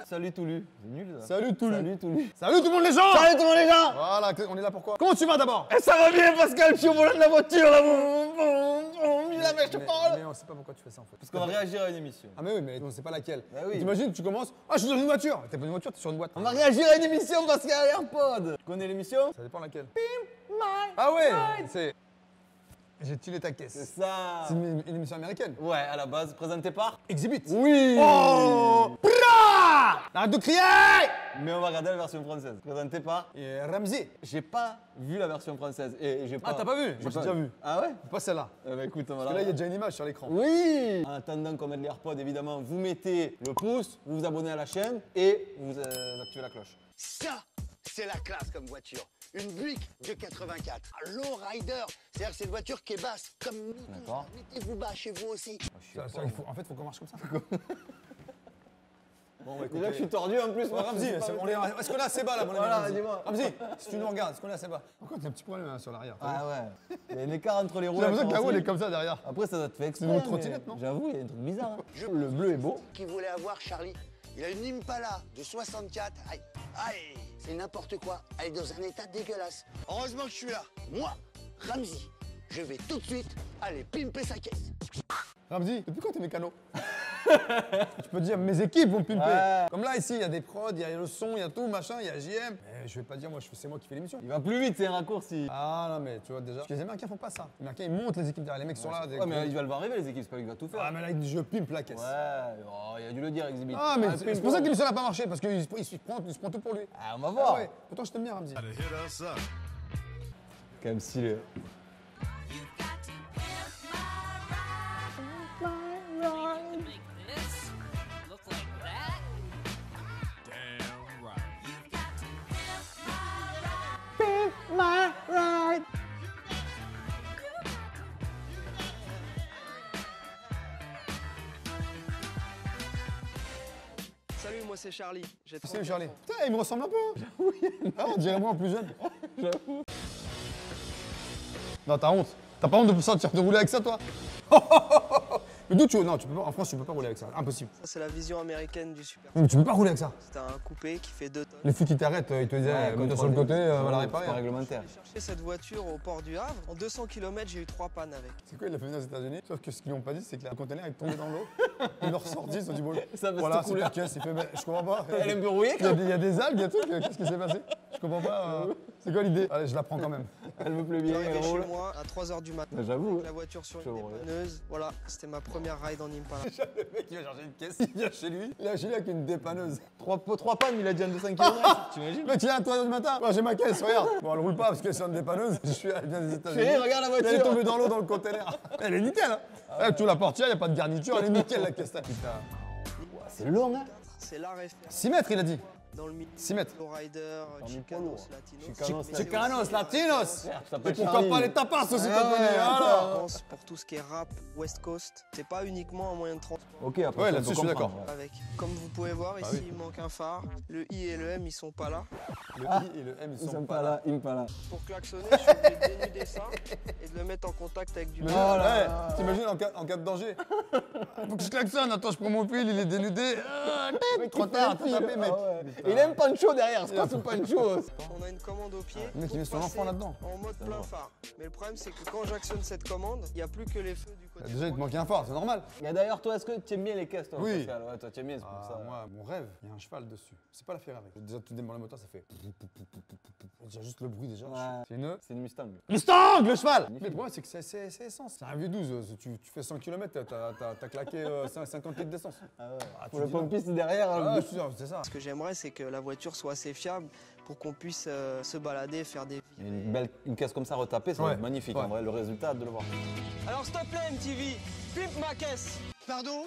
Salut Toulu. C'est nul ça. Salut Toulu. Salut Toulu. Salut tout le monde les gens. Salut tout le monde les gens. Voilà, on est là pourquoi? Comment tu vas d'abord? Et ça va bien Pascal, je suis au volant de la voiture là. Mais je te parle. Mais on sait pas pourquoi tu fais ça en fait. Parce qu'on va réagir à une émission. Ah mais oui, mais on sait pas laquelle. Bah oui. T'imagines, tu commences. Ah, je suis dans une voiture. T'es pas dans une voiture, t'es sur une boîte. On va réagir à une émission Pascal AirPod. Tu connais l'émission? Ça dépend laquelle. My Ah ouais, Ride. c'est. J'ai tué ta C'est caisse. ça. C'est une émission américaine. Ouais, à la base, présenté par Exhibit. Oui. Oh Bra. Arrête de crier. Mais on va regarder la version française. Présenté par. Et Ramsey. J'ai pas vu la version française. Et j'ai pas... Ah, t'as pas vu? Moi, j'ai déjà vu. Ah ouais? Pas celle-là. Bah écoute, on va Parce que là, il y a déjà une image sur l'écran. Oui. En attendant qu'on mette les AirPods, évidemment, vous mettez le pouce, vous vous abonnez à la chaîne et vous activez la cloche. Ça, c'est la classe comme voiture. Une Buick de 84. Un low rider. C'est-à-dire que c'est une voiture qui est basse. Comme nous. D'accord. Mettez-vous bas chez vous aussi. En fait, faut qu'on marche comme ça. Bon, Et là, je suis tordu en plus. Ouais, Ramsey, est-ce qu'on est assez bas là, mon ami? Voilà, Ramsey dis-moi. Ramsey, si tu nous regardes, est-ce qu'on est assez bas? Par contre, il y a un petit problème hein, sur l'arrière. Ah ouais. Il y a un écart entre les roues. J'ai l'impression que la roue elle est carrosserie. comme ça derrière. Après, ça doit te faire exprès. C'est une mais trottinette, non? J'avoue, il y a un truc bizarre. Hein. Le bleu est beau. Qui voulait avoir Charlie. Il a une Impala de 64. Aïe, aïe, c'est n'importe quoi. Elle est dans un état dégueulasse. Heureusement que je suis là. Moi, Ramsey, je vais tout de suite aller pimper sa caisse. Ramsey, depuis quand t'es mécano? Tu peux dire mes équipes vont pimper. Ouais. Comme là ici, il y a des prods, il y a le son, il y a tout, machin, il y a JM. Mais je vais pas dire moi, c'est moi qui fais l'émission. Il va plus vite, c'est un raccourci. Ah non mais tu vois déjà. Parce que les Américains font pas ça. Les Américains ils montent les équipes derrière. Les mecs sont là. Ouais, mais il va le voir arriver, les équipes, c'est pas lui qui va tout faire. Ah mais là je pimpe la caisse. Ouais, oh, il a dû le dire, Exhibit. Ah mais Ah, c'est pour ça que l'émission n'a pas marché parce qu'il se prend tout pour lui. Ah, on va voir. Ah ouais. Pourtant je t'aime bien Ramsey. Quand même stylé. Make this look like that. Damn right. You've got to pimp my ride. Salut, moi c'est Charlie. J'ai Salut 34 Charlie. ans. Putain il me ressemble un peu. Ah on dirait moi en plus jeune. J'avoue. Non t'as honte. T'as pas honte de sortir de rouler avec ça toi? Mais d'où tu veux? Non tu peux pas. En France tu peux pas rouler avec ça. Impossible. Ça, c'est la vision américaine du super. Mais tu peux pas rouler avec ça. C'est un coupé qui fait 2 tonnes. Les flics qui t'arrêtent, ils te disaient mets-toi sur le côté, on va la réparer. C'est pas réglementaire. J'ai cherché cette voiture au port du Havre. En 200 km, j'ai eu 3 pannes avec. C'est quoi, il l'a fait venir aux États-Unis? Sauf que ce qu'ils n'ont pas dit, c'est que le conteneur est tombé dans l'eau. Ils l'ont ressorti, ils se sont dit, bon, Ça va voilà, se c'est couler. ta caisse. Il fait, mais je comprends pas. Elle est un peu rouillée, Il y a des algues, il y a tout. Qu'est-ce qui s'est passé? Je comprends pas. C'est quoi l'idée? Allez, je la prends quand même. Elle me plaît bien, J'arrivais elle chez roule. moi à 3h du matin. J'avoue. La voiture sur Chaud, une ouais. dépanneuse. Voilà, c'était ma première ride en Impala. Le mec, il va chercher une caisse, il vient chez lui. Il a chez lui avec une dépanneuse. 3 pannes, il a dit en 200 km. T'imagines? Le mec, il est à 3h du matin. Moi, j'ai ma caisse, regarde. Bon, elle roule pas parce que c'est une dépanneuse. Elle vient des États-Unis. Chérie, regarde la voiture. Elle est tombée dans l'eau dans le conteneur. Elle est nickel, hein. Là, tu ouvres la portière, il n'y a pas de garniture. Elle est nickel, la caisse. Putain. C'est long, hein? C'est la référence 6 mètres, il a dit. dans le milieu. 6 mètres. Low rider, Parmi Chicanos, poids Latinos. Chicanos, Mais c'est Chicanos, aussi, Latinos. Je Et t'appelle pourquoi Charlie. pas les tapas aussi, Ouais, t'as connu, ouais, alors. France pour tout ce qui est rap, West Coast. C'est pas uniquement un moyen de transport. Ok, après, Ouais, ça, là-dessus, on je suis peut d'accord. comprendre, ouais. Avec. Comme vous pouvez voir ici, oui. il manque un phare. Le I et le M, ils sont pas là. Le I et le M, Ils sont pas là, ils sont pas là. Pour klaxonner, je suis obligé de dénuder ça et de le mettre en contact avec du Mais métal. ouais, t'imagines en cas de danger? Faut que je klaxonne, attends, je prends mon fil, il est dénudé. Trop tard, t'as tapé, mec. Et il aime Pancho derrière, c'est pas sous Pancho. On a une commande au pied. Le mec, il met son pour enfant passer là-dedans. En mode plein phare. Mais le problème, c'est que quand j'actionne cette commande, il n'y a plus que les feux du côté. Déjà, il te manquait un phare, c'est normal. Et d'ailleurs, toi, est-ce que tu aimes bien les caisses, toi? Oui. Pascal ouais, toi, tu aimes bien, c'est pour ça. Moi, mon rêve, il y a un cheval dessus. C'est pas la Ferrari. Déjà, tu démarres le moteur, ça fait. Déjà, juste le bruit, déjà. Ouais. C'est une. C'est une Mustang. Mustang, le cheval! Mais le problème, c'est que c'est essence. C'est un V12. Tu fais 100 km, t'as claqué 50 litres d'essence. Ah ouais. Ah, tu Pour le dis non. pompiste derrière. Ah, le- c'est ça. Ce que j'aimerais, c'est que la voiture soit assez fiable pour qu'on puisse se balader, faire des Une caisse comme ça retapée, ça va Ouais. être magnifique Ouais. en vrai, le résultat de le voir. Alors, s'il te plaît, MTV, pimpe ma caisse. Pardon?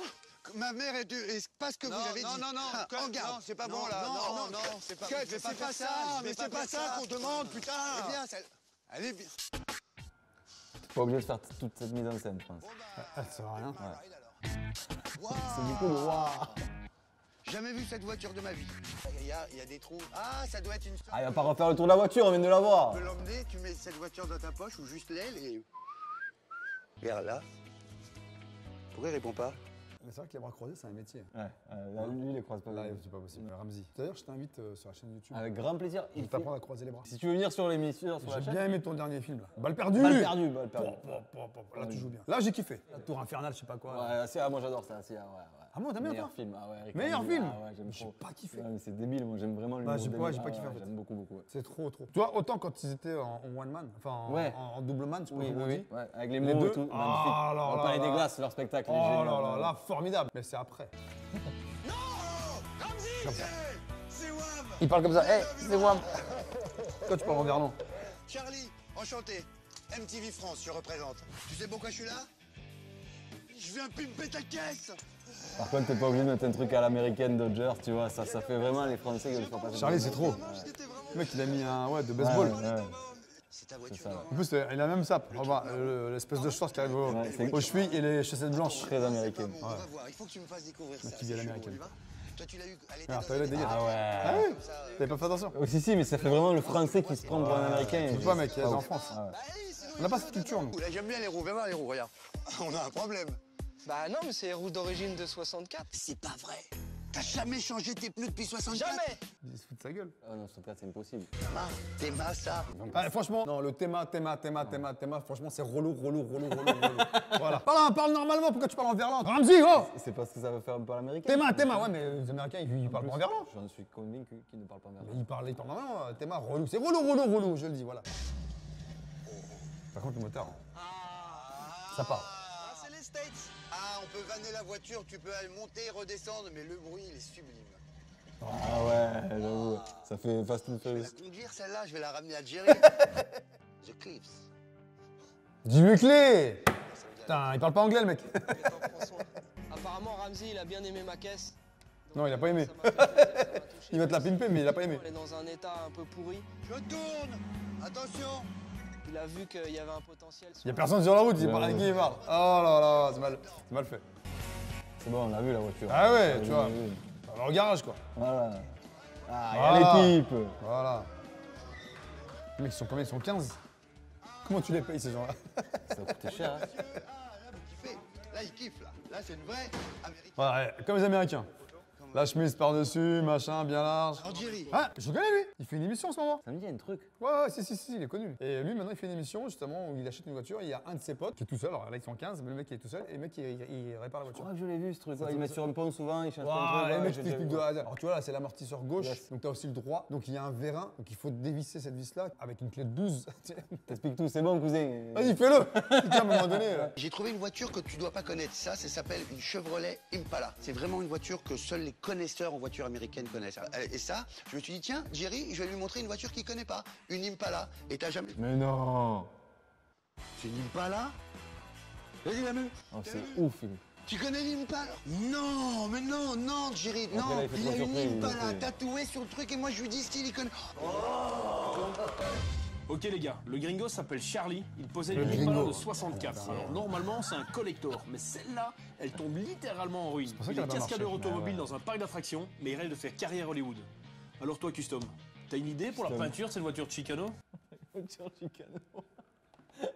Ma mère est pas ce que vous avez dit. Non, Ah, en garde. non, c'est pas bon là. Non, c'est pas. Cut, je vais c'est faire pas ça, je vais mais c'est pas faire ça qu'on demande, putain. Eh bien, elle est bien. Pas obligé de faire toute cette mise en scène, je pense. Ah, ça sert à rien. C'est du coup le waouh. Jamais vu cette voiture de ma vie. Il y a des trous. Ah, ça doit être une. Ah, il va pas refaire le tour de la voiture, on vient de la voir. Tu peux l'emmener, tu mets cette voiture dans ta poche ou juste l'aile et. Regarde là. Pourquoi il répond pas? Mais c'est vrai que les bras croisés, c'est un métier. Ouais, là, lui, il les croise pas. Là, c'est pas possible. Ramzi. D'ailleurs, je t'invite sur la chaîne YouTube. Avec grand plaisir. Je vais t'apprendre à croiser les bras. Si tu veux venir sur l'émission, sur la J'ai chaîne. bien aimé ton dernier film là. Balle perdue. Balle perdue, balle perdue. Là, tu joues bien. Là, j'ai kiffé. La tour infernale, je sais pas quoi. Ouais, moi j'adore ça, ouais. Ah bon, t'aimes bien Meilleur toi film, ah ouais. Rick Meilleur Andy, film Ah ouais, j'aime J'ai trop. pas kiffé. Ouais, mais c'est débile, moi j'aime vraiment le Bah, j'ai humour pas débile. kiffé en fait. J'aime beaucoup. Ouais. C'est trop. Tu vois, autant quand ils étaient en one man, enfin Ouais. en double man, je sais pas Oui, comment on dit. ouais, avec les Les mots deux. et tout. Ah, Magnifique. là, On va là, parler là. des glaces, leur spectacle. Oh est génial. là là, là, formidable. Mais c'est après. Non Ramzi C'est Wam. Il parle comme ça. Hey, c'est moi. Toi, tu parles en verlan. Charlie, enchanté. MTV France, je représente. Tu sais pourquoi je suis là? Je viens pimper ta caisse. Par contre, t'es pas obligé de mettre un truc à l'américaine Dodgers, tu vois. Ça fait vraiment les Français qui le font passer. Charlie, c'est trop. J'étais vraiment... Le mec, il a mis un de baseball. Ouais. C'est ta voiture. ça. En plus, il a même ça. Regarde, l'espèce de short qui arrive Ouais, c'est- aux chevilles et les chaussettes blanches. Très américaine. On va voir, il faut que tu me fasses découvrir ça. qui vit à C'est chaud, l'américaine. on y va. Toi, tu l'as eu. Elle était Ah, dans t'as un eu la état- dégaine. Ah ouais. Ah oui T'avais pas fait attention. Oh, si, mais ça fait vraiment le Français qui se prend pour un Américain. Je sais pas, mec, il y a en France. Bah, allez, sinon, On n'a pas cette culture, nous. Là, j'aime bien les roues. Viens voir les roues, regarde. On a un problème. Bah non, mais c'est les roues d'origine de 64. C'est pas vrai. T'as jamais changé tes pneus depuis 64? Jamais. Il se fout de sa gueule. Ah non, sur 4, c'est impossible. Théma, ça. Ah, franchement, non, le théma, franchement, c'est relou. Voilà. Parle normalement, pourquoi tu parles en verlan? Ramzi, oh C'est parce que ça veut faire un peu à l'américain. Théma, ouais, mais les Américains, ils parlent pas en verlan. J'en suis convaincu qu'ils ne parlent pas Mais verlan. ils parlent normalement, théma, relou. C'est relou, je le dis, voilà. Par contre, le moteur, ça part. Ah, c'est les States. Ah, on peut vanner la voiture, tu peux aller monter et redescendre, mais le bruit, il est sublime. Ah ouais, j'avoue. Ça fait Fast and Je vais Furious. la conduire, celle-là, je vais la ramener à Algérie. The Cliffs. Dis-lui clé. Putain, il parle pas anglais, le mec. Attends, François. Apparemment, Ramzi, il a bien aimé ma caisse. Non, il a pas aimé. Ça m'a fait plaisir, ça m'a touché. Il va te la pimper, mais il a pas aimé. Elle est dans un état un peu pourri. Je tourne. Attention. Il a vu qu'il y avait un potentiel. Il y a personne sur la route, il parle avec qui il parle. Oh là là, c'est mal fait. C'est bon, on l'a vu la voiture. Ah ouais, On tu l'a vois. vu. Alors, au garage, quoi. Voilà. Ah, il y Voilà. a l'équipe. Voilà. Les mecs, ils sont combien? Ils sont 15. Comment tu les payes, ces gens-là? Ça va coûter cher. Hein. Ah, là, vous kiffez. Là, il kiffe, là. Là, c'est une vraie américaine. Ouais, comme les Américains. La chemise par-dessus, machin, bien large. Algérie. Ah, je le connais, lui. Il fait une émission en ce moment. Ça me dit, il y a un truc. Ouais, si, il est connu. Et lui, maintenant, il fait une émission, justement, où il achète une voiture. Il y a un de ses potes qui est tout seul. Alors là, ils sont 15, mais le mec, il est tout seul. Et le mec, il répare la Je voiture. crois que je l'ai vu ce truc. Ouais, ils mettent sur un pont souvent, ils changent Wow, plein de trucs. les Ouais, mecs, j'ai je déjà t'explique vu. de A à Z. Alors tu vois là, c'est l'amortisseur gauche, Yes. donc tu as aussi le droit. Donc il y a un vérin, donc il faut dévisser cette vis-là avec une clé de 12. T'expliques tout, c'est bon, cousin. Vas-y, fais-le. Putain, à un moment donné. J'ai trouvé une voiture que tu dois pas connaître. Ça s'appelle une Chevrolet Impala. C'est vraiment une voiture que seuls les connaisseurs en voiture américaine connaissent. Et ça, je me suis dit, tiens, Jerry, je vais lui montrer une voiture qu'il connaît pas. Une Impala. Et t'as jamais... Mais non. C'est une Impala? Vas-y, la meuf. Oh, c'est ouf. Tu connais l'Impala? Non, mais non, Jerry, non. là, il fait Il a trop une surpris, Impala il fait- tatouée sur le truc et moi je lui dis style, il connaît. Ok les gars, le gringo s'appelle Charlie, il possède Le une gringo. Impala de 64. Alors normalement c'est un collector, mais celle-là, elle tombe littéralement en ruine. pour ça Il qu'elle est a pas cascadeur marché. automobile dans un parc d'attractions, mais il rêve de faire carrière Hollywood. Alors toi Custom, t'as une idée pour la Custom. peinture de cette voiture Chicano? Voiture Chicano.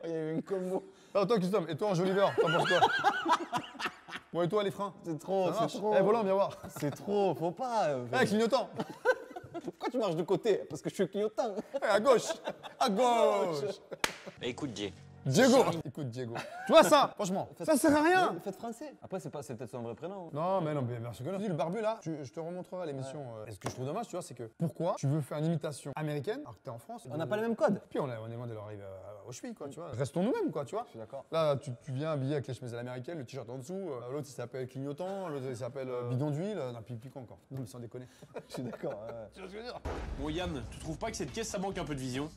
Il y a eu une combo. Alors toi, Custom, et toi en Joliver, t'en penses quoi? Bon, et toi, les freins? C'est trop, Ça marche? c'est trop. Eh, volant, viens voir. C'est trop, faut pas. Eh, clignotant. Pourquoi tu marches de côté? Parce que je suis clignotant. Eh, à gauche. À gauche. Écoute, Jay. Diego. Écoute, Diego. Tu vois ça, franchement, ça sert à rien. Faites français. Après, c'est peut-être son vrai prénom. Non, mais bien sûr que non. Le barbu là, je te remontrerai l'émission. Et ce que je trouve dommage, tu vois, c'est que pourquoi tu veux faire une imitation américaine alors que t'es en France? On n'a pas les mêmes codes. Puis on est loin de leur arriver aux chevilles, quoi, tu vois. Restons nous-mêmes, quoi, tu vois. Je suis d'accord. Là, tu viens habillé avec les chemises à l'américaine, le t-shirt en dessous. L'autre, il s'appelle clignotant. L'autre, il s'appelle bidon d'huile. Non, puis quoi encore? Non, mais sans déconner. Je suis d'accord. Ouais. Tu vois ce que je veux dire? Bon Yann, tu trouves pas que cette caisse ça manque un peu de vision?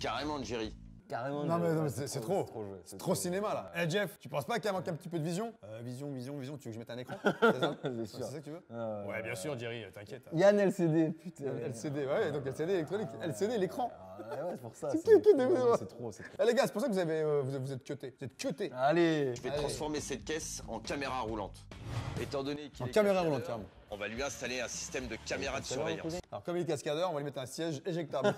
Carrément, Jerry. Carrément. Non, mais c'est trop. joué, C'est trop cinéma, là. Eh, Jeff, tu penses pas qu'il manque un petit peu de vision? Vision, tu veux que je mette un écran? C'est ça? Bien C'est sûr. ça que tu veux? Ah, Ouais, bien sûr, Jerry, t'inquiète. Yann LCD, putain. LCD, ouais, donc LCD électronique. LCD, l'écran. Ah, ouais, c'est pour ça. C'est qui des vidéos? C'est trop, c'est trop. Eh les gars, c'est pour ça que vous êtes cutés. Vous êtes cutés. Allez. Je vais transformer cette caisse en caméra roulante. Étant donné qu'il En est caméra cascadeur, roulante, carrément. on va lui installer un système de caméra de surveillance. Alors comme il est cascadeur, on va lui mettre un siège éjectable.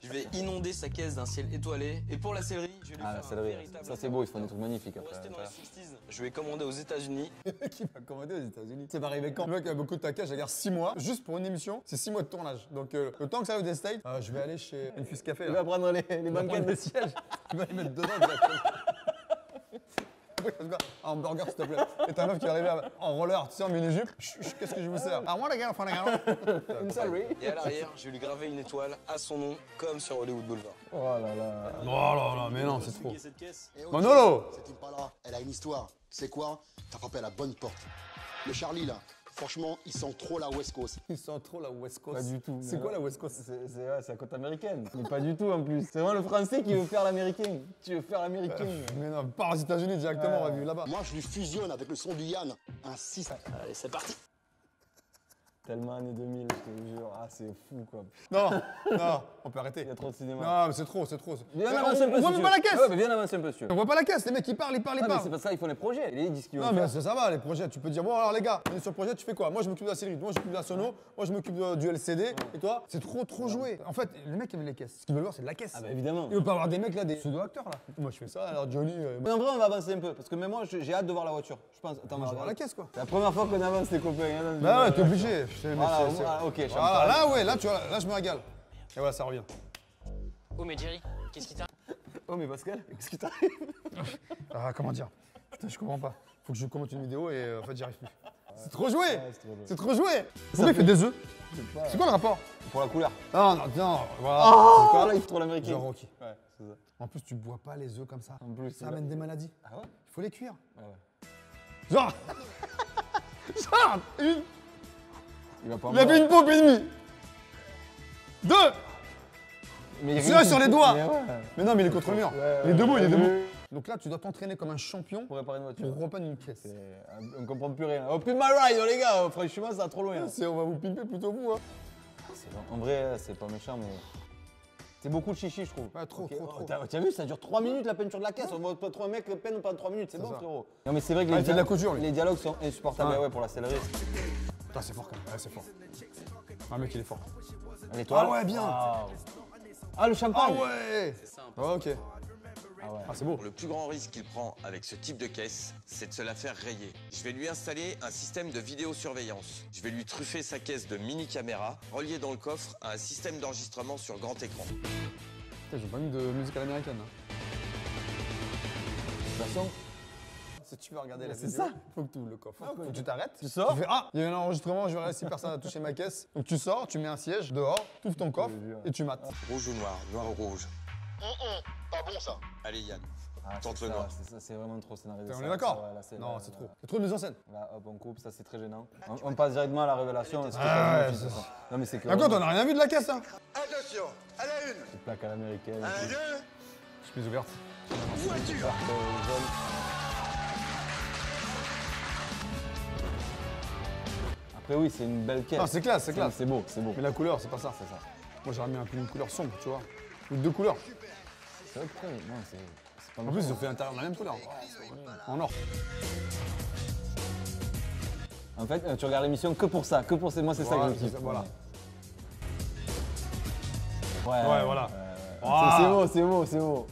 Je vais inonder sa caisse d'un ciel étoilé. Et pour la céleri, je vais lui Ah, la faire un céleri. véritable. Ça, c'est beau, ils font des trucs magnifiques Pour après. rester dans les 60s, je vais commander aux États-Unis. Qui va commander aux États-Unis. C'est arrivé quand? Le mec a beaucoup de taquage, je regarde 6 mois, juste pour une émission, c'est 6 mois de tournage. Donc le temps que ça arrive des States, je vais aller chez Infuse Café. Il Là. va prendre les Il va prendre banquettes des de sièges, il va les mettre dedans directement. Un hamburger s'il te plaît. Et ta meuf qui est arrivée en roller, tu sais, en mini-jupe. Qu'est-ce que je vous sers? I want a girl, Une céleri. Et à l'arrière, je vais lui graver une étoile à son nom, comme sur Hollywood Boulevard. Oh là là. Oh là là, mais non, c'est trop. Cette caisse. Et ok, Manolo! Cette Impala, elle a une histoire. Tu sais quoi? T'as frappé à la bonne porte. Le Charlie, là, franchement, il sent trop la West Coast. Ils sont trop la West Coast. Pas du tout. C'est quoi la West Coast? C'est la côte américaine. Mais pas du tout en plus. C'est vraiment le français qui veut faire l'américain. Tu veux faire l'américain. Mais non, pars aux États-Unis directement, on va vivre là-bas. Moi, je lui fusionne avec le son du Yann. Un 6. Allez, c'est parti. Tellement années 2000, je te jure. Ah, c'est fou quoi. Non, non, on peut arrêter. Il y a trop de cinéma. Non, mais c'est trop, c'est trop. Viens Mais avancer un peu. on voit si même tu pas veux. la caisse. Ouais, mais viens avancer un peu, si tu veux. On voit pas la caisse, les mecs ils parlent, ils parlent, ils Ah, mais parlent. c'est pas ça, ils font les projets. Les disques qu'ils Non, veulent mais faire. ça va, les projets. Tu peux dire, bon, alors les gars, on est sur le projet, tu fais quoi? Moi, je m'occupe de la série, moi, je m'occupe de la sono, moi, je m'occupe du LCD, et toi? C'est trop joué. En fait, les mecs aiment les caisses. Ce qu'ils veulent voir, c'est de la caisse. Ah, bah évidemment. Il veut pas avoir des mecs là, des pseudo-acteurs là. Moi, je fais ça, alors Johnny. Mais en vrai, on va avancer un peu. Parce que même moi, j'ai hâte de voir la voiture. Je pense. Attends, Moi, je vais voir la regarde. caisse quoi. C'est la première fois qu'on avance, les copains. Hein, dans Bah une- ouais, t'es obligé. Voilà, voilà, ok, je Voilà, là, ouais, là, tu vois, là, je me régale. Et voilà, ça revient. Oh mais Jerry, qu'est-ce qui t'arrive? Oh, mais Pascal, qu'est-ce qui t'arrive? Ah, comment dire? Putain, je comprends pas. Faut que je commente une vidéo et en fait, j'y arrive plus. C'est trop joué! C'est trop joué! Pourquoi il fait des œufs? C'est quoi le rapport? Pour la couleur. Non, non, non, voilà. C'est quoi là, il faut trop l'américain. Genre Rocky. Ouais, c'est ça. En plus, tu bois pas les œufs comme ça. En plus, Ça amène des maladies. Ah ouais? Il faut les cuire. Ah ouais. Genre. Genre, une. Il va pas Il a fait une pompe et demie. Deux. Mais il Celui-là sur les doigts. Mais ouais. Mais non, mais il est contre le mur. Ouais, Il est debout, il est ouais, debout. ouais. Donc là, tu dois t'entraîner comme un champion Pour réparer une voiture. pour reprendre une caisse. On comprend plus rien. Oh, pimp my ride, les gars. Franchement, ça va trop loin. On va vous pimper plutôt vous, hein. En vrai, c'est pas méchant, mais. C'est beaucoup de chichi, je trouve. Ouais, trop, Ok. trop, Oh, trop. T'as vu, ça dure 3 minutes la peinture de la caisse. On voit pas trop un mec peine pendant 3 minutes, c'est bon, ça. frérot. Non, mais c'est vrai que Ah, il fait de la couture, lui. les dialogues sont insupportables. Ouais. Ouais, pour la céleri. Putain, c'est fort quand même. Ouais, c'est fort. Ah, mec, il est fort. L'étoile. Ah ouais, bien. Waouh. Ah, le Ah champagne. ouais. Ah, ok. Ah ouais. Ah, c'est beau. Le plus grand risque qu'il prend avec ce type de caisse, c'est de se la faire rayer. Je vais lui installer un système de vidéosurveillance. Je vais lui truffer sa caisse de mini-caméra, reliée dans le coffre à un système d'enregistrement sur grand écran. Putain, j'ai pas mis de musique à l'américaine. Hein. De toute façon, Si tu veux regarder la c'est vidéo, ça. faut que tu ouvres le coffre. Ah, Faut ok. que tu t'arrêtes. Tu sors. Tu fais ah, il y a eu un enregistrement, je verrai si personne a touché ma caisse. Donc tu sors, tu mets un siège dehors, tu ouvres ton coffre et tu mates. Rouge ou noir, noir ou rouge. Pas bon, ça. Allez Yann, Ah, tente c'est le ça, noir. c'est ça, c'est vraiment trop scénarisé. On ça, est d'accord? ça, ouais, là, Non, là, c'est trop. C'est trop de mise en scène. Là, hop, on coupe, ça c'est très gênant. On passe directement à la révélation. parce que Ah, ça, ouais, c'est ça. Non, mais c'est que. Par contre, on n'a rien vu de la caisse, hein. Attention, à la une, Une plaque à l'américaine. à la deux, Chemise ouverte. voiture. Après, oui, c'est une belle caisse. Non, c'est classe, c'est classe. C'est beau, c'est beau. Mais la couleur, c'est pas ça. C'est ça. Moi, j'aurais mis un peu une couleur sombre, tu vois. Ou deux couleurs. C'est vrai que non, c'est pas En plus, ils ont fait l'intérieur de la même couleur. En or. En fait, tu regardes l'émission que pour ça, que pour moi, c'est ça Voilà, que je c'est kiffe. ça, voilà. Ouais, voilà. C'est beau, c'est beau, c'est beau.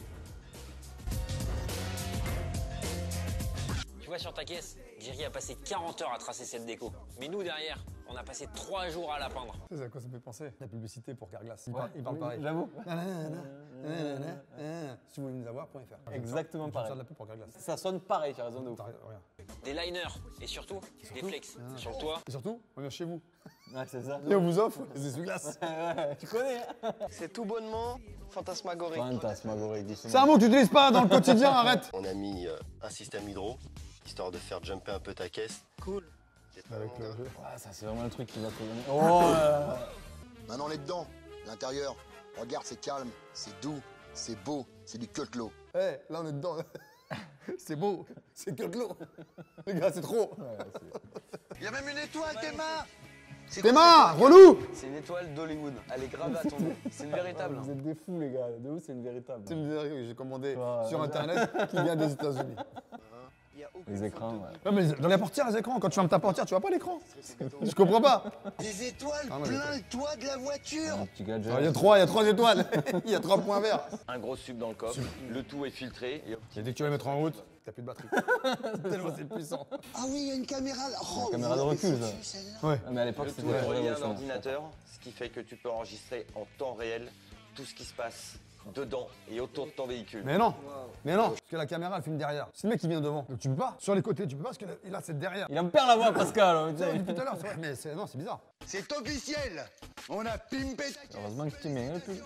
Tu vois sur ta caisse, Jerry a passé 40 heures à tracer cette déco. Mais nous derrière, on a passé 3 jours à la peindre. Tu sais à quoi ça me fait penser? La publicité pour Carglass. Il Ouais, parle oui, pareil. J'avoue. Si vous voulez nous avoir, point .fr. Exactement Je vais pareil. faire de la pub pour Carglass. Ça sonne pareil, tu as raison de ouf. T'as rien. Regarde. Des liners et surtout des flex. Sur le toit. Et surtout, on vient chez vous. Ouais, c'est ça. Et on vous offre des essuie-glaces. Ouais, tu connais, hein? C'est tout bonnement fantasmagorique. Fantasmagorique. C'est un mot que tu n'utilises pas dans le quotidien, arrête. On a mis un système hydro, histoire de faire jumper un peu ta caisse. Cool. C'est pas Avec mon le gars. jeu. Ouais, ça, c'est vraiment le truc qui va te donner. Oh là là. Maintenant, on est dedans. L'intérieur, regarde, c'est calme, c'est doux, c'est beau, c'est du cutlo. Eh, là on est dedans. C'est beau, c'est que de l'eau. Les gars, c'est trop. Il y a même une étoile, tes mains. Tes mains, relou. C'est une étoile d'Hollywood. Elle est gravée à ton nom. C'est une véritable. Vous êtes des fous, les gars. De où c'est une véritable. C'est une vidéo que j'ai commandée Ouais, sur ouais. internet qui vient des États-Unis. Il y a aucune Les écrans, photo. ouais. Ouais, mais dans les portières, les écrans, quand tu fermes ta portière, tu vois pas l'écran. Je comprends pas. Des étoiles Ah, moi, plein le toit de la voiture. Un petit gadget. Il y a 3 étoiles. Il y a 3 points verts. Un gros sub dans le coffre, le tout est filtré et Et dès que tu vas le mettre en route, t'as plus de batterie. Tellement c'est puissant. Ah oui, il y a une caméra là. Oh, caméra de vous recul, l'avez ça. foutu, celle-là Ouais. Ah, mais à l'époque, le c'était tout est très relié à un révolutionnaire. ordinateur, ce qui fait que tu peux enregistrer en temps réel tout ce qui se passe dedans et autour de ton véhicule. Mais non. Mais non. Parce que la caméra, elle filme derrière. C'est le mec qui vient devant. Donc tu peux pas. Sur les côtés, tu peux pas parce qu'il a cette derrière. Il en perd la voix, Pascal. hein, Ça, putain. depuis tout à l'heure, c'est vrai. Mais non, c'est bizarre. C'est officiel. On a pimpé ta caisse. Heureusement que tu m'aimes plus.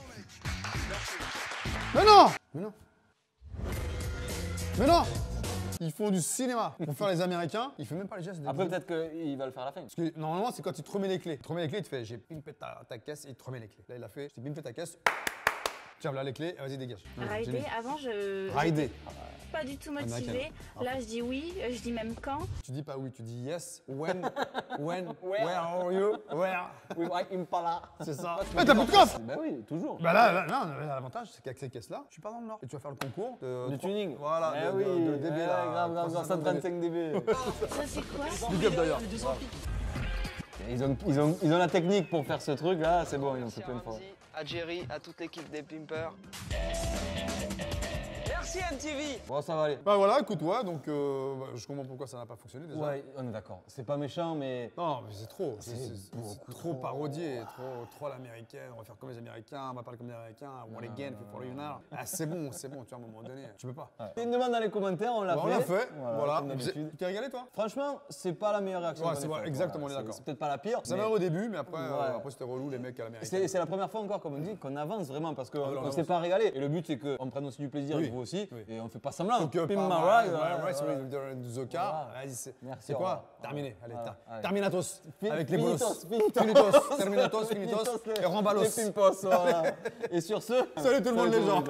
Mais non. Mais non. Mais non. Ils font du cinéma. Pour faire les Américains, ils font même pas les gestes. Après, peut-être qu'il va le faire à la fin. Parce que normalement, c'est quand il te remet les clés. Il te remet les clés, il te fait j'ai pimpé ta caisse et il te remet les clés. Là, il a fait j'ai pimpé ta caisse. Tiens, voilà les clés, vas-y, dégage. Rider, avant je. Rider. Pas du tout Américaine. motivée. Là, je dis oui, je dis même quand. Tu dis pas oui, tu dis yes, when, where are you, where. Oui, ouais, Impala. C'est ça. Mais t'as plus de coffre. Bah oui, toujours. Bah là, l'avantage, c'est qu'avec ces caisses-là, je suis pas dans le Nord. Et tu vas faire le concours Du tuning. Voilà, Eh de oui, DB eh, là. grave, 135 dB. Ça, c'est quoi? Big up d'ailleurs. Ils ont la technique pour faire ce truc là, c'est bon, ils ont fait plein de fois. À Jerry, à toute l'équipe des Pimpers. Merci MTV. Bon, ça va aller. Bah voilà, écoute, ouais, donc je comprends pourquoi ça n'a pas fonctionné déjà. Ouais, on est d'accord. C'est pas méchant, mais. Non, mais c'est trop. C'est beaucoup trop parodié, trop à l'américaine. On va faire comme les Américains, on va parler comme les Américains. One again, fait for you now. Ah, c'est bon, tu vois, à un moment donné, tu peux pas. Une demande dans les commentaires, on l'a Bah, fait. on l'a fait, voilà. comme d'habitude. Tu t'es régalé, toi? Franchement, c'est pas la meilleure réaction. Ouais, qu'on c'est ait vrai, faite, exactement, voilà. on est d'accord. C'est peut-être pas la pire. Ça mais va au début, mais après, Ouais. après c'était relou, les mecs à l'américaine. C'est la première fois encore, comme on dit, qu'on avance vraiment parce qu'on on ne avance. s'est pas régalé. Et le but, c'est qu'on prenne aussi du plaisir, Oui. et vous aussi, Oui. et on fait pas semblant. Donc, Pim pas my mal, ride, ouais, voilà, ouais, sur voilà. the car. Voilà. Vas-y, c'est Merci, au quoi? revoir. Terminé, allez, Voilà, allez. Terminatos, Fin- avec les finitos, bolos. finitos. Terminatos, finitos, et Les rembalos. pimpos, voilà. Et sur ce, Salut tout le monde les gens.